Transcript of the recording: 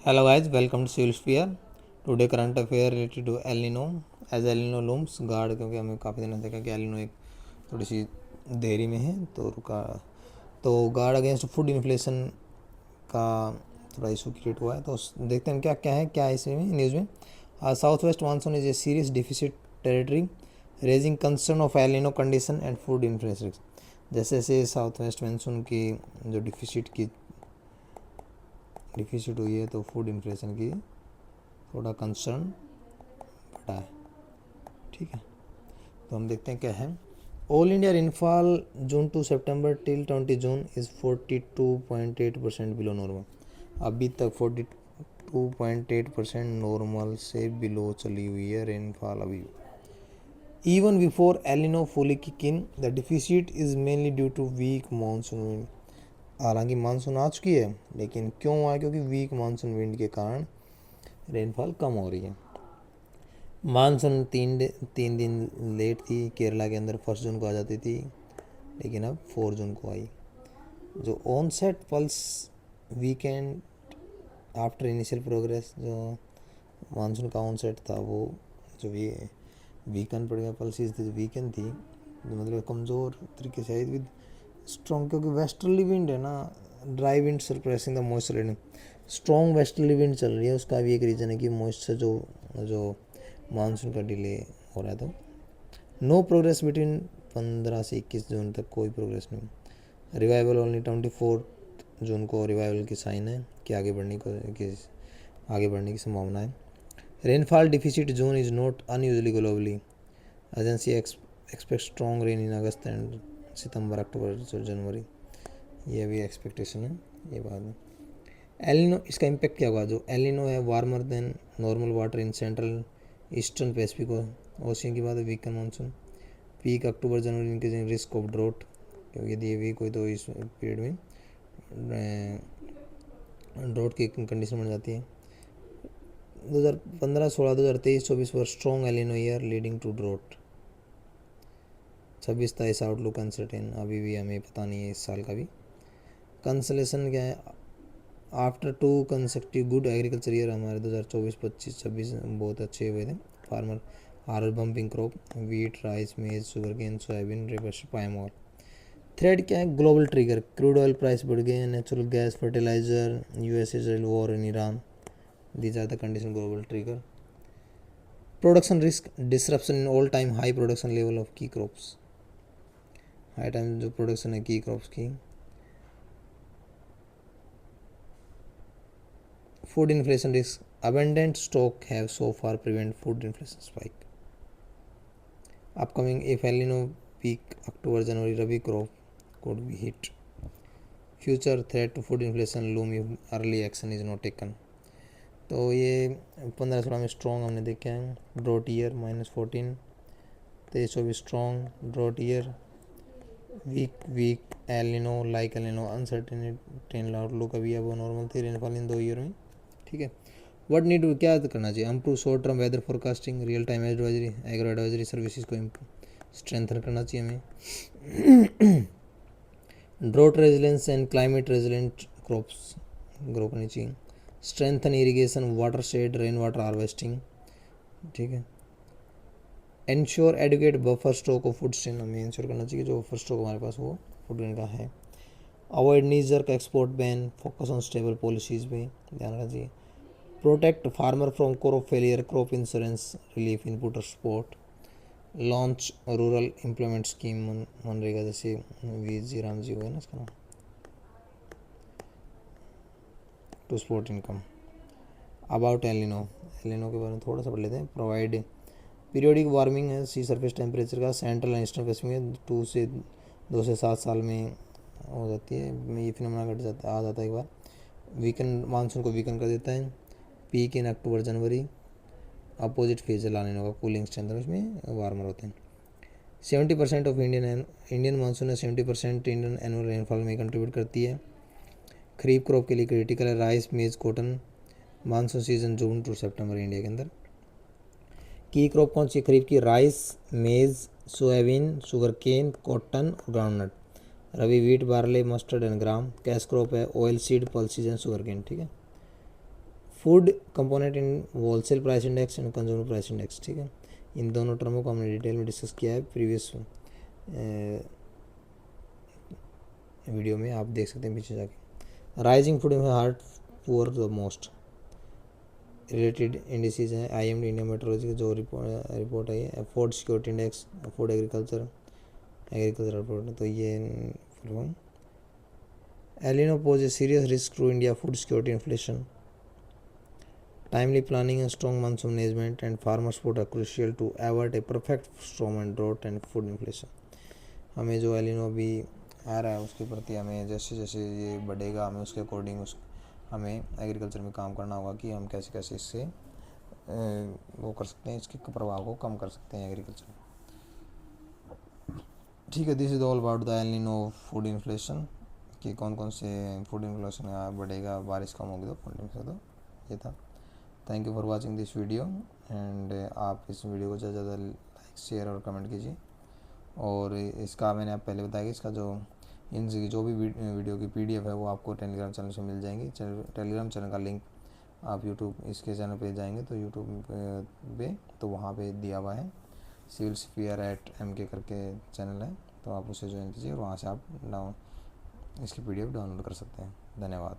Hello guys, welcome to Civil Sphere. Today current affair related to El Nino. As El Nino looms guard, क्योंकि हमें काफ़ी दिनों से देखा कि El Nino एक थोड़ी सी देरी में है तो रुका। तो गार्ड अगेंस्ट फूड इन्फ्लेशन का थोड़ा इशू क्रिएट हुआ है, तो देखते हैं क्या है इसमें न्यूज़ में। South west monsoon is a serious deficit territory raising concern of El Nino condition and food inflation. जैसे जैसे साउथ वेस्ट मानसून की जो डिफिसिट हुई है तो फूड इन्फ्लेशन की थोड़ा कंसर्न बढ़ा है। ठीक है, तो हम देखते हैं क्या है। All India rainfall June to सितंबर till 20 June is 42.8% below normal. अभी तक 42.8% नॉर्मल से बिलो चली हुई है रेनफॉल अभी। Even before El Nino fully kick in the deficit is mainly due to weak monsoon wind. हालांकि मानसून आ चुकी है, लेकिन क्यों हुआ है? क्योंकि वीक मानसून विंड के कारण रेनफॉल कम हो रही है। मानसून तीन दिन लेट थी। केरला के अंदर 1 जून को आ जाती थी, लेकिन अब 4 जून को आई। जो onset pulse weakened after initial progress, जो मानसून का ऑनसेट था वो जो वीकेंड पड़ गया, पल्सिस थी वीकेंड थी, जो मतलब कमज़ोर तरीके से आई विद स्ट्रॉन्ग, क्योंकि वेस्टर्ली विंड है ना, dry wind suppressing the moisture raining. Strong westerly wind चल रही है, उसका भी एक रीज़न है कि मॉइस्चर जो मानसून का डिले हो रहा है। तो नो प्रोग्रेस बिटवीन 15 से 21 जून तक कोई प्रोग्रेस नहीं। रिवाइवल ओनली 24 जून को रिवाइवल की साइन है कि आगे बढ़ने की संभावना है। Rainfall deficit June is not unusually globally. Agency expect strong rain in August and September October January. ये भी एक्सपेक्टेशन है, ये बात है। एल निनो, इसका इम्पैक्ट क्या होगा? जो एल निनो है warmer than normal water in central eastern Pacific ocean की बात है। Weaken monsoon peak October January increasing risk of drought, क्योंकि यदि ये वीक हुई तो इस पीरियड में ड्रॉट की कंडीशन बन जाती है। 2015, 16, 2023, 24 for strong El Nino year leading to drought. 26-23 outlook uncertain, अभी भी हमें पता नहीं है इस साल का भी। कंसलेशन क्या है? After 2 consecutive good agriculture year, हमारे 2024, 25, 26 बहुत अच्छे हुए थे। Farmer are bumping crop wheat, rice, maize, sugar cane, soybean, रिवर्स, पाम ऑयल। थ्रेड क्या है? Global trigger, crude oil price बढ़ गए, natural gas, fertiliser, US Israel war in Iran, these are the condition global trigger. Production risk, disruption in all time high production level of की crops. High time जो production है की crops की। Food inflation risk, abundant stock have so far prevent food inflation spike. Upcoming if El Nino peak October January Rabi crop could be hit. Future threat to food inflation loom if early action is not taken. तो ये 15-16 में strong हमने देखे हैं। Drought year -14, 23-24 strong drought year, weak El Nino like El Nino uncertainty outlook अभी अब normal थी rainfall in 2 year में। ठीक है, व्हाट नीड क्या करना चाहिए? Improve short term weather forecasting, real time advisory, agro advisory services को स्ट्रेंथन करना चाहिए हमें। Drought resilience and climate resilient crops grow करनी चाहिए। Strengthen irrigation, watershed, rain water harvesting. ठीक है, ensure adequate buffer stock of food stain, हमें ensure करना चाहिए जो बफर स्टॉक हमारे पास वो फूड ग्रेन का है। Avoid knee jerk export ban, focus on stable policies पे ध्यान रखना चाहिए। Protect farmer from crop failure, crop insurance, relief input support. Launch rural employment scheme मनरेगा, जैसे वी जी राम जी हुआ ना इसका नाम, to support income. About El Nino के बारे में थोड़ा सा पढ़ लेते हैं। प्रोवाइड पीरियोडिक वार्मिंग है सी सरफेस टेम्परेचर का सेंट्रल एंड ईस्टर्न पैसिफिक में 2 से 7 साल में हो जाती है। ये फिनोमेना आ जाता है एक बार। वीकेंड मानसून को वीकेंड कर देता है। Peak in October January, opposite phase लाने का कूलिंग स्ट्रेंथ उसमें वार्मर होते हैं। 70% ऑफ इंडियन मानसून है 70% इंडियन एनुअल रेनफॉल में कंट्रीब्यूट करती है। खरीफ क्रॉप के लिए क्रिटिकल है rice, maize, cotton. Monsoon season June to सितंबर इंडिया के अंदर। की क्रॉप कौन सी खरीफ की? Rice, maize, soybean, sugar cane, cotton और groundnut. Rabi wheat, barley, mustard and gram. Cash crop है oil seed, pulses and sugar cane. ठीक है, food component in wholesale price index and consumer price index, ठीक है। इन दोनों टर्मों को हमने डिटेल में डिस्कस किया है प्रीवियस वीडियो में, आप देख सकते हैं पीछे जाके। राइजिंग फूड में heart poor the most related indices हैं IMD इंडिया मेट्रोलॉजी की जो रिपोर्ट है, food security index, food agriculture report, तो ये full form. El Nino pose a serious risk to India food security inflation. Timely planning and strong monsoon management and farmer support are crucial to avert a perfect storm and drought and food inflation. हमें जो एलिनो भी आ रहा है उसके प्रति हमें जैसे जैसे ये बढ़ेगा हमें उसके अकॉर्डिंग हमें एग्रीकल्चर में काम करना होगा कि हम कैसे कैसे इससे वो कर सकते हैं, इसके प्रभाव को कम कर सकते हैं एग्रीकल्चर में, ठीक है। This is all about the El Nino food inflation, कि कौन कौन से फूड इन्फ्लेशन बढ़ेगा, बारिश कम होगी तो फूड इन्फ्लेशन, तो ये था। Thank you for watching this video and आप इस वीडियो को ज़्यादा से ज़्यादा लाइक शेयर और कमेंट कीजिए। और इसका मैंने आप पहले बताया कि इसका इनकी जो भी वीडियो की PDF है वो आपको टेलीग्राम चैनल से मिल जाएंगी। टेलीग्राम चैनल का लिंक आप यूट्यूब इसके चैनल पे जाएंगे तो यूट्यूब पे तो वहाँ पे दिया हुआ है, सिविल स्फीयर @MK करके चैनल है, तो आप उसे ज्वाइन कीजिए और वहाँ से आप इसकी PDF डाउनलोड कर सकते हैं। धन्यवाद।